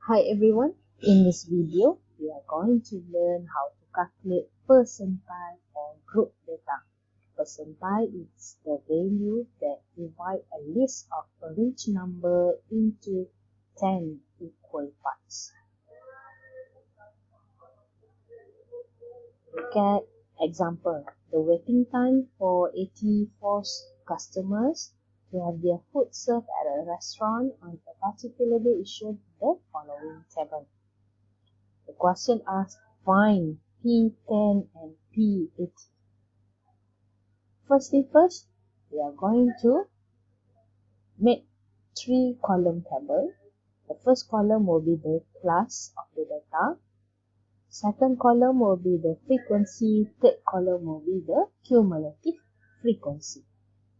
Hi everyone, in this video we are going to learn how to calculate percentile for group data. Percentile is the value that divide a list of a rich number into 10 equal parts. Look at example. The waiting time for 84 customers to have their food served at a restaurant on a particular day is shown the following table. The question asks, find P10 and P80. First, we are going to make 3-column table. The first column will be the class of the data. Second column will be the frequency. Third column will be the cumulative frequency.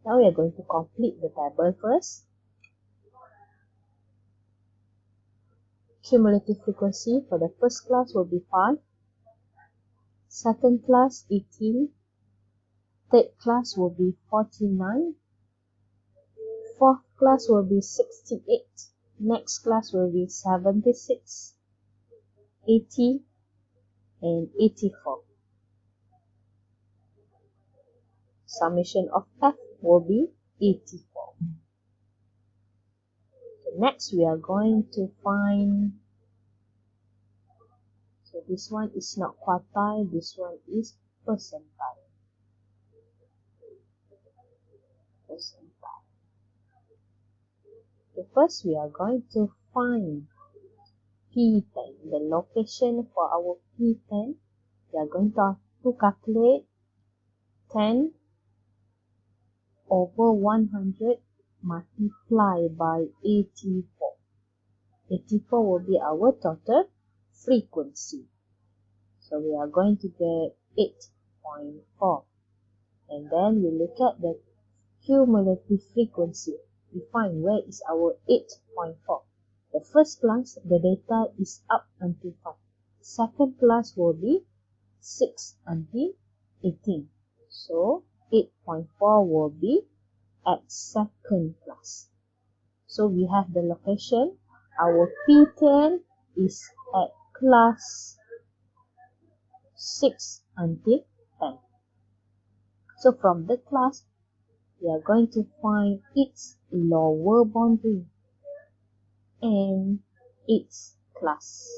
Now we are going to complete the table first. Cumulative frequency for the first class will be 5. Second class 18. Third class will be 49. Fourth class will be 68. Next class will be 76, 80, and 84. Summation of F will be 84. So next we are going to find, so this one is not quartile, this one is percentile. Okay, first we are going to find P10, the location for our P10. We are going to calculate 10 over 100 multiplied by 84. 84 will be our total frequency. So we are going to get 8.4. And then we look at the cumulative frequency. We find where is our 8.4. The first class, the data is up until 5. Second class will be 6 until 18. So 8.4 will be at second class. So we have the location. Our P10 is at class 6 until 10. So from the class, we are going to find its lower boundary and its class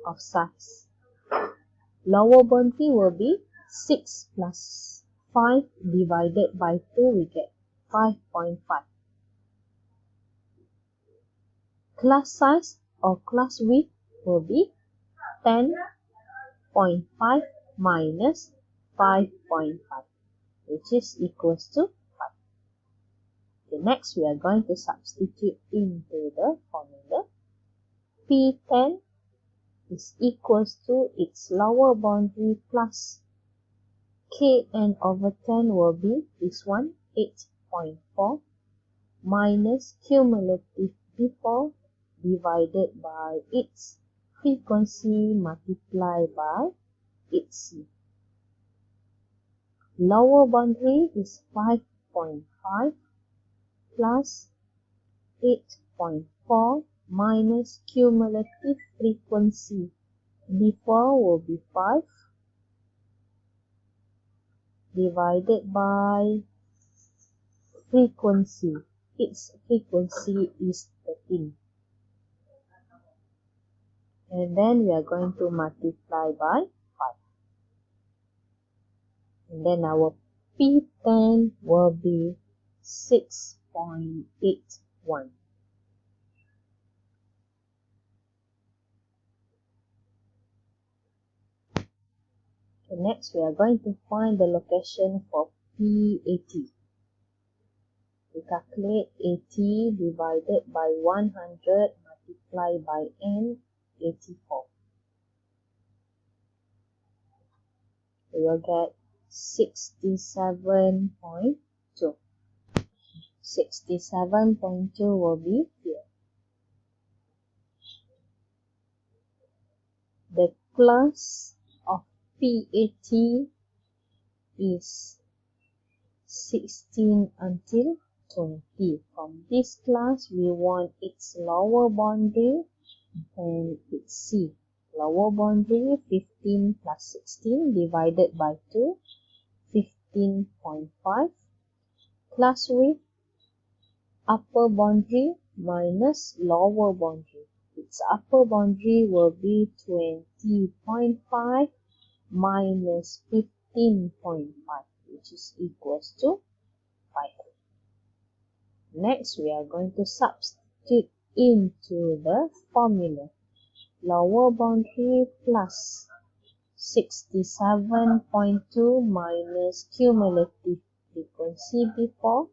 of size. Lower boundary will be 6 plus 5 divided by 2, we get 5.5. Class size or class width will be 10.5 minus 5.5, which is equals to 5. Okay, next we are going to substitute into the formula. P10 is equals to its lower boundary plus Kn over 10 will be this one, 8.4, minus cumulative before divided by its frequency multiplied by its C. Lower boundary is 5.5 plus 8.4 minus cumulative frequency. Before will be 5 divided by frequency. Its frequency is 13. And then we are going to multiply by 5. And then our P10 will be 6.81. Okay, next we are going to find the location for P80. We calculate 80 divided by 100 multiplied by n, 84. We will get 67.2. 67.2 will be here. The class of P80 is 16 until 20. From this class, we want its lower boundary and it's C. Lower boundary 15 plus 16 divided by 2, 15.5. Class width, upper boundary minus lower boundary. Its upper boundary will be 20.5 minus 15.5, which is equals to 5. Next, we are going to substitute into the formula. Lower boundary plus 67.2 minus cumulative frequency before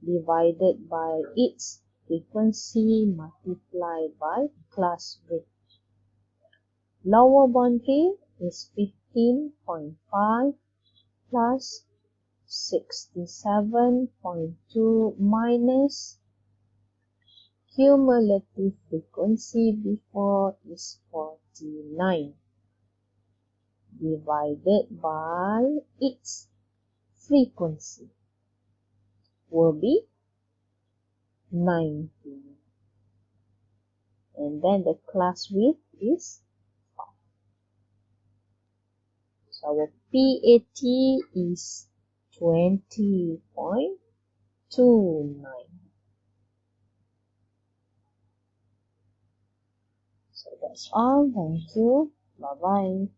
divided by its frequency multiplied by class width. Lower boundary is 15.5 plus 67.2 minus cumulative frequency before is 49 divided by its frequency will be 90. And then the class width is 5. So our PAT is 20.29. So that's all. Thank you. Bye-bye.